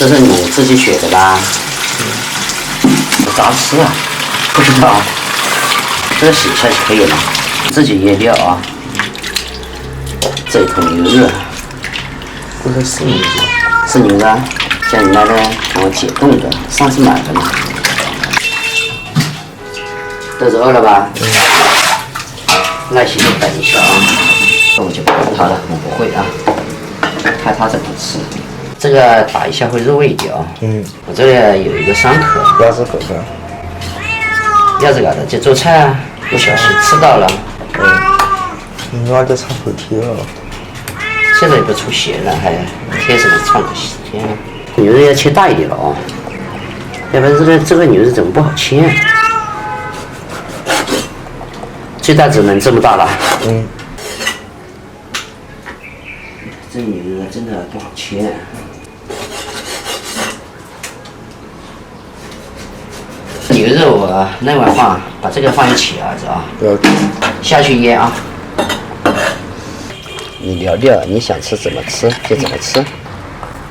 这是你自己学的吧？咋吃啊？不知道。这个洗一下就可以了，自己腌料啊。这一桶牛肉，不是生牛肉，是牛肉。像你那个看我解冻的，上次买的嘛。肚子饿了吧？耐心的等一下啊。那我就不管它了，我不会啊。看它怎么吃。这个打一下会入味一点啊。我这里有一个伤口。鸭子口的。鸭子搞的就做菜啊，不小心吃到了。我这插头贴了。现在也不出血了，还贴什么创可贴呢？牛肉要切大一点了啊，要不然这个牛肉怎么不好切？最大只能这么大了。这牛肉真的不好切。牛肉我那碗放，把这个放一起啊，知道吧？下去腌啊。你聊聊，你想吃怎么吃就怎么吃。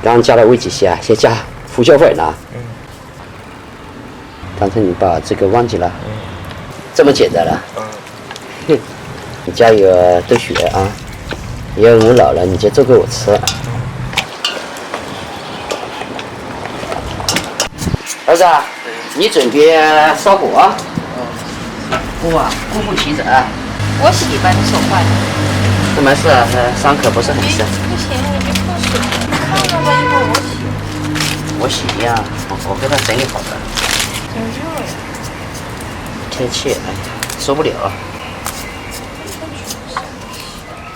刚加了味极鲜，先加胡椒粉了。刚才你把这个忘记了。这么简单了。你加一个豆血啊，因为我老了，你就做给我吃。儿子，你准备烧火啊？不啊，顾不齐整。我洗吧，你手快。这没事，伤口不是很深。不行，你别碰水。放着吧，一会儿我洗。我洗呀，我给它整理好的。真热呀！天气哎，受不了。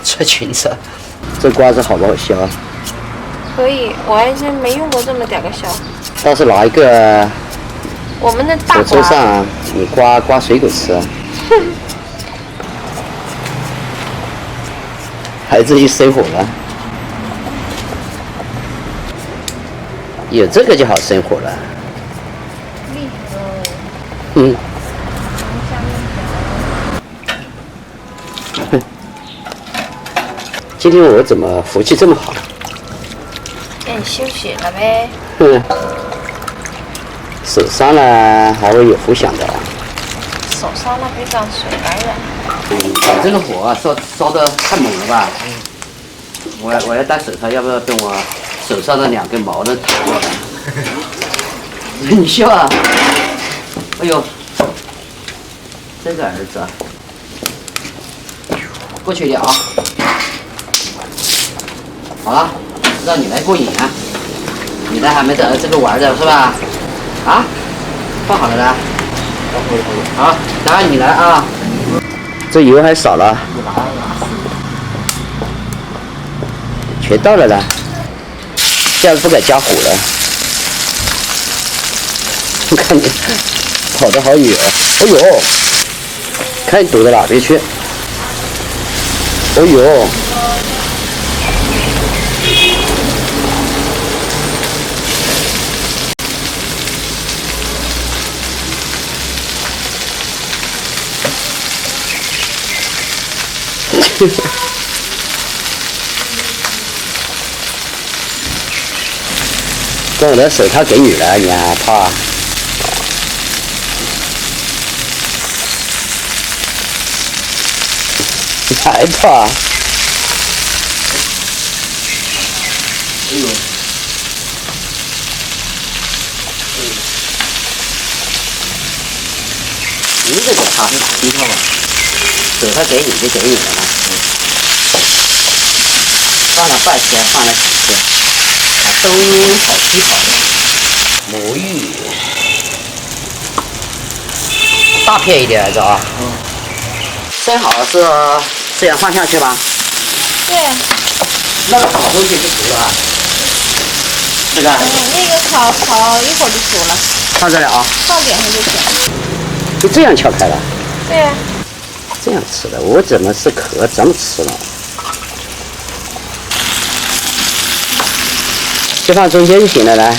穿裙子，这瓜子好不好削？可以，我还是没用过这么点个削。倒是拿一个我们的大火车上，你刮水果吃。孩子一生火了，有这个就好生火了。厉害了。今天我怎么福气这么好？让你休息了呗。手伤了还会有福享的。手伤了别长水感染。你这个火烧得太猛了吧？我要戴手套，要不要等我手上的2根毛都弹过来？你笑啊！哎呦，这个儿子，过去一点啊！好了，让你来过瘾啊！你的还没等这个玩的是吧？啊，放好了的。好，然后你来啊。这油还少了。全到了啦，下次不敢加火了。我看你跑得好远，哎呦，看你躲到哪边去。哎呦。跟我的手套给你了，你还怕？你还怕？哎呦！你这个擦是哪地方嘛？手套给你就给你了嘛。放了半天，放了几天。都好吃好的，魔芋，大片一点儿的啊。生好是这样放下去吧？对。那个烤东西就熟了啊。这个。那个烤一会儿就熟了。放这里啊。放点上就行。就这样撬开了。对呀。这样吃的，我怎么是壳这么吃了？就放中间就行了，来。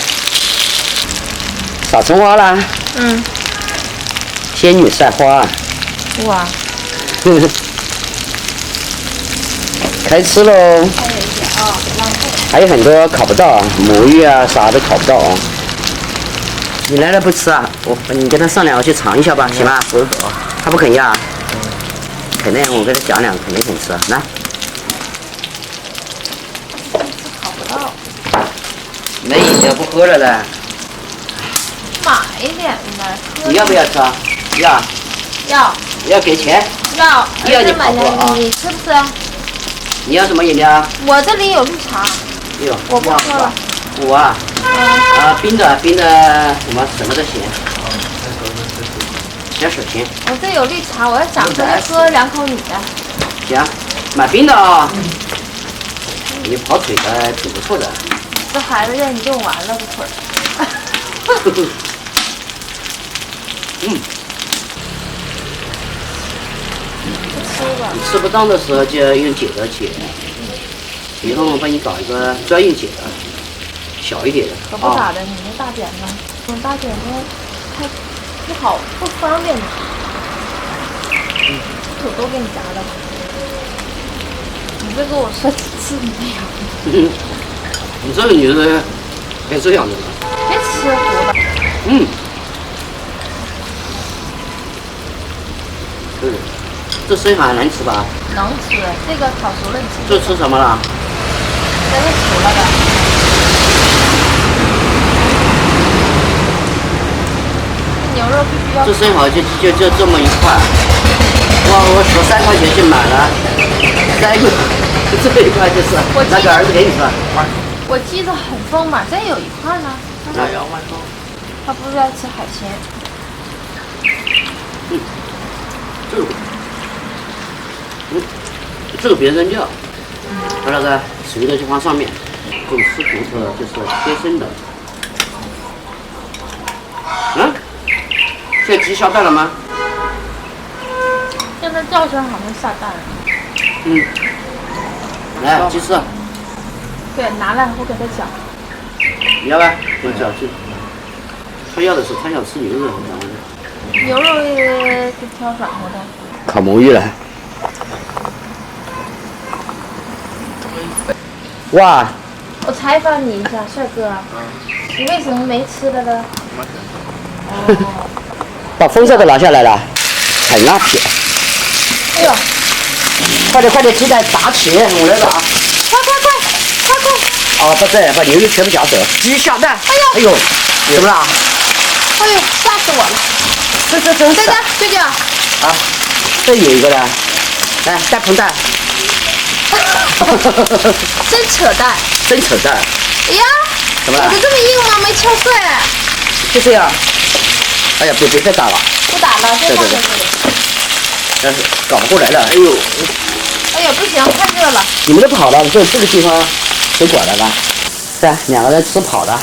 撒葱花啦。仙女赛花。哇。开吃喽。还有一些啊，浪费。还有很多烤不到，母鱼啊啥都烤不到啊。你来了不吃啊？你跟他商量，我去尝一下吧，行吧？他不肯要，肯定我跟他讲两个，肯定肯吃。来，烤不到，没饮料不喝了嘞。买一点呗。你要不要吃啊？要。要。要给钱？要。要你买烤过啊？你吃不吃？你要什么饮料啊？我这里有绿茶。有。我不喝了。我啊。冰的什么都行。先手行。我这有绿茶，我要想着就喝2口你的。行，买冰的啊。你跑腿的挺不错的。这孩子让你用完了这腿儿。嗯。吃吧。你吃不到的时候就要用剪刀剪。以后我帮你搞一个专用剪刀，小一点的。可不咋的，你那大剪呢？我大剪呢，太不好，不方便。土豆给你夹的。你别跟我说几次没有。你这个女人该这样的了。别吃糊了。对。这生蚝能吃吧？能吃，这个烤熟了你吃。这吃什么了？这个熟了的。牛肉必须要。这生蚝就这么一块，我13块钱去买了，3个，这一块就是。拿给儿子给你吃。我记得很丰满，这有一块呢。他不是爱吃海鲜。这个别扔掉，把那个熟的就放上面，这种吃骨头就是天生的。现在鸡下蛋了吗？现在叫声好像下蛋了。来鸡翅。对，拿来我给他搅。你要吧？我搅去。他要的是他想吃牛肉，牛肉就挑软和的。烤母鱼了。哇！我采访你一下，帅哥，你为什么没吃的呢？把风扇都拿下来了，很辣皮。哎呦！快点，鸡蛋打起，我来打。快！不对，把牛肉全部夹走，鸡下蛋。哎呦！怎么了？哎呦，吓死我了！这真是。舅舅。啊，这有一个了，来带盆蛋。真扯淡！哎呀，怎么了？我的这么硬吗？没敲碎。就这样。哎呀，别再打了。不打了，就放在这里。但是搞不过来了，哎呦！哎呀，不行，太热了。你们都跑了，这个地方谁管了吧？对，2个人吃跑的。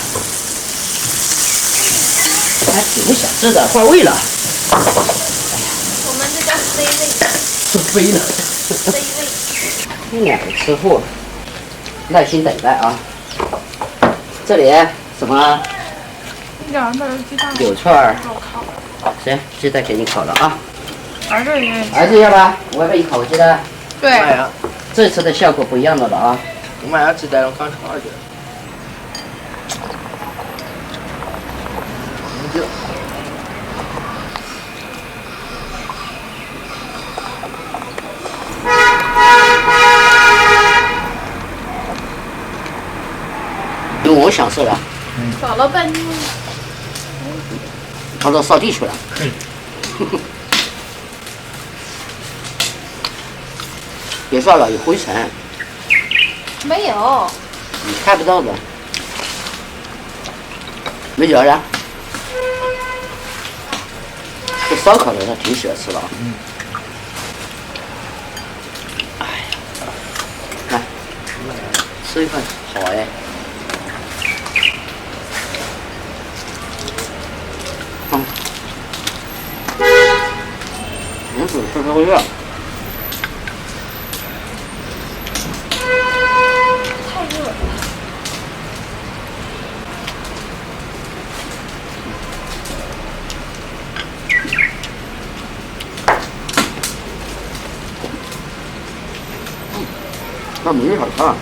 还挺会想吃的，换位了。我们这叫 C 位。飞了。C 位。这2个吃货，耐心等待啊。这里什么？柳串儿。行，鸡蛋给你烤了啊。儿子要吧？我给你烤个鸡蛋。对。这次的效果不一样的了啊。我买了鸡蛋，我刚炒了去。因为我享受了。搞了半天。他都扫地去了。别刷了，有灰尘。没有。你看不到的。没嚼呀？这烧烤的他挺喜欢吃的啊。哎呀，来，吃一份好哎。吃这个热。太热了。那母鱼好看。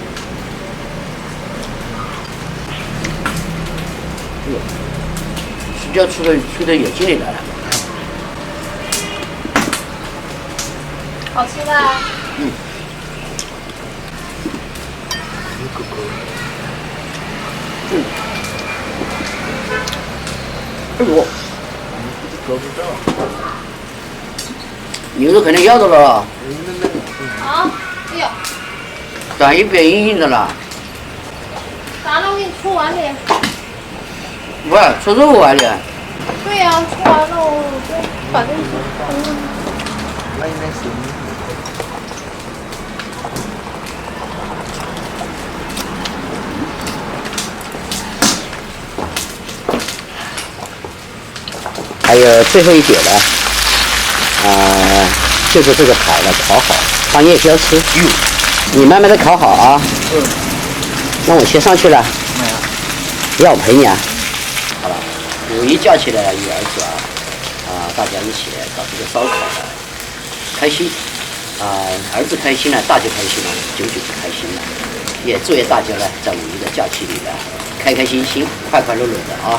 睡觉吹到眼睛里来了。好吃的啊。哎呦，够不着。牛肉肯定要的了，啊，哎呦，长一边硬硬的了。咋了？我给你搓碗里。不是，搓肉碗里。对呀、搓完了我就把这些冲了。那应该行。还有最后一点呢，就是这个排了，烤好，放夜宵吃。你慢慢的烤好啊。那我先上去了。要我陪你啊？好了，5一假期的与儿子大家一起搞这个烧烤的，开心。儿子开心了，大家开心了，舅舅就开心了。也祝愿大家呢，在5一的假期里呢，开开心心、快快乐乐的啊。